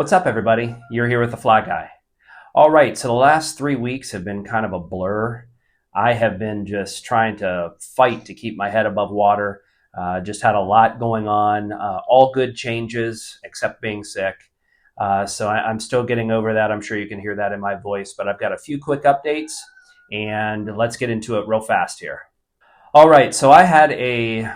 What's up, everybody? You're here with the Fly Guy. All right, so the last 3 weeks have been kind of a blur. I have been just trying to fight to keep my head above water. Just had a lot going on, all good changes except being sick. I'm still getting over that. I'm sure you can hear that in my voice, but I've got a few quick updates, and let's get into it real fast here. All right, so I had a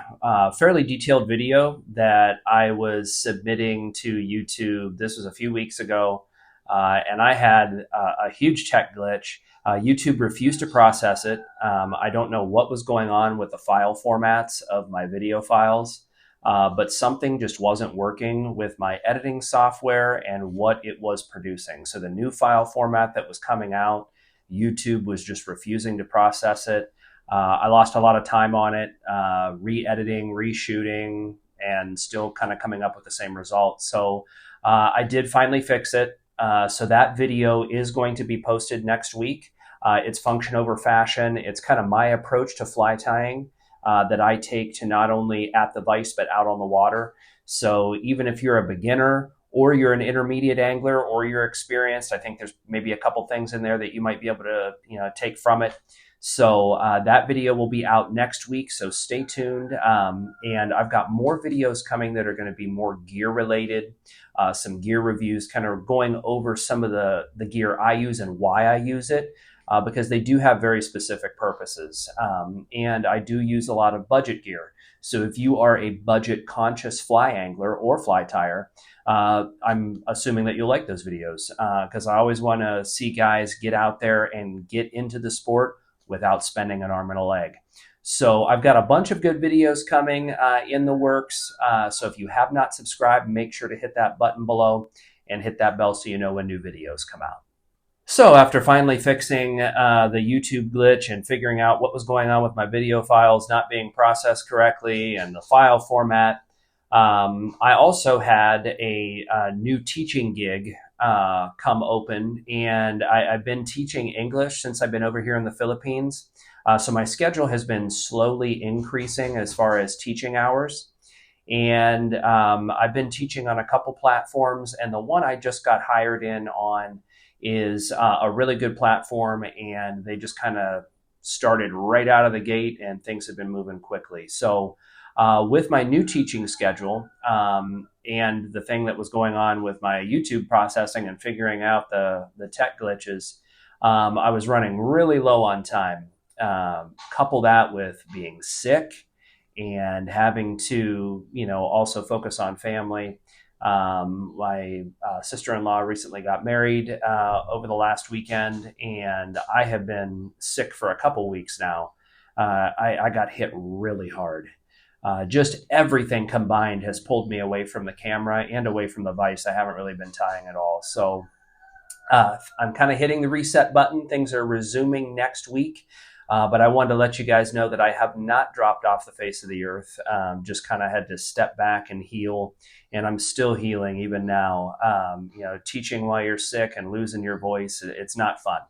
fairly detailed video that I was submitting to YouTube. This was a few weeks ago, and I had a huge tech glitch. YouTube refused to process it. I don't know what was going on with the file formats of my video files, but something just wasn't working with my editing software and what it was producing. So the new file format that was coming out, YouTube was just refusing to process it. I lost a lot of time on it, re-editing, reshooting, and still kind of coming up with the same results. So I did finally fix it. So that video is going to be posted next week. It's function over fashion. It's kind of my approach to fly tying that I take to not only at the vise, but out on the water. So even if you're a beginner or you're an intermediate angler or you're experienced, I think there's maybe a couple things in there that you might be able to take from it. So that video will be out next week, so stay tuned. And I've got more videos coming that are going to be more gear related, some gear reviews, kind of going over some of the gear I use and why I use it, because they do have very specific purposes. And I do use a lot of budget gear. So if you are a budget conscious fly angler or fly tyer, I'm assuming that you'll like those videos, because I always want to see guys get out there and get into the sport without spending an arm and a leg. So I've got a bunch of good videos coming in the works. So if you have not subscribed, make sure to hit that button below and hit that bell so you know when new videos come out. So after finally fixing the YouTube glitch and figuring out what was going on with my video files not being processed correctly and the file format, I also had a new teaching gig come open, and I've been teaching English since I've been over here in the Philippines. So my schedule has been slowly increasing as far as teaching hours. And I've been teaching on a couple platforms, and the one I just got hired in on is a really good platform, and they just kind of started right out of the gate, and things have been moving quickly. So with my new teaching schedule and the thing that was going on with my YouTube processing and figuring out the tech glitches, I was running really low on time. Couple that with being sick and having to, also focus on family. My sister-in-law recently got married over the last weekend, and I have been sick for a couple weeks now. I got hit really hard. Just everything combined has pulled me away from the camera and away from the vise. I haven't really been tying at all. So I'm kind of hitting the reset button. Things are resuming next week. But I wanted to let you guys know that I have not dropped off the face of the earth. Just kind of had to step back and heal. And I'm still healing even now. Teaching while you're sick and losing your voice, it's not fun.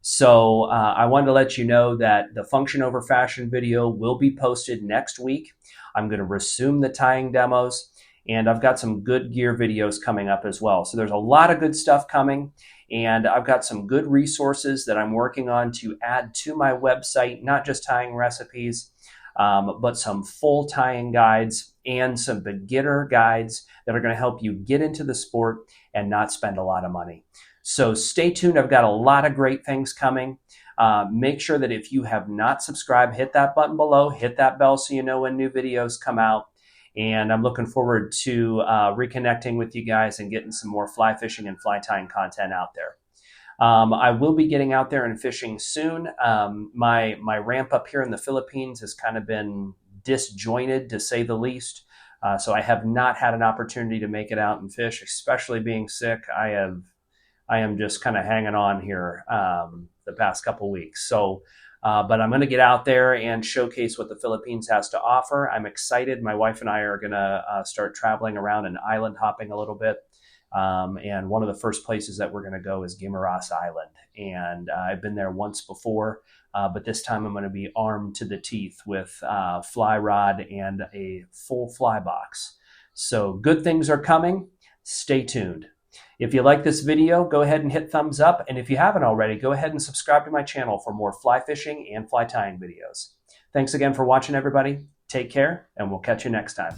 So I wanted to let you know that the function over fashion video will be posted next week. I'm going to resume the tying demos, and I've got some good gear videos coming up as well. So there's a lot of good stuff coming, and I've got some good resources that I'm working on to add to my website, not just tying recipes, but some full tying guides and some beginner guides that are going to help you get into the sport and not spend a lot of money. So stay tuned. I've got a lot of great things coming. Make sure that if you have not subscribed, hit that button below, hit that bell so you know when new videos come out. And I'm looking forward to reconnecting with you guys and getting some more fly fishing and fly tying content out there. I will be getting out there and fishing soon. My ramp up here in the Philippines has kind of been disjointed, to say the least. So I have not had an opportunity to make it out and fish, especially being sick. I am just kind of hanging on here the past couple weeks. So, but I'm going to get out there and showcase what the Philippines has to offer. I'm excited. My wife and I are going to start traveling around and island hopping a little bit. And one of the first places that we're going to go is Guimaras Island. And I've been there once before, but this time I'm going to be armed to the teeth with fly rod and a full fly box. So good things are coming. Stay tuned. If you like this video, go ahead and hit thumbs up. And if you haven't already, go ahead and subscribe to my channel for more fly fishing and fly tying videos. Thanks again for watching, everybody. Take care, and we'll catch you next time.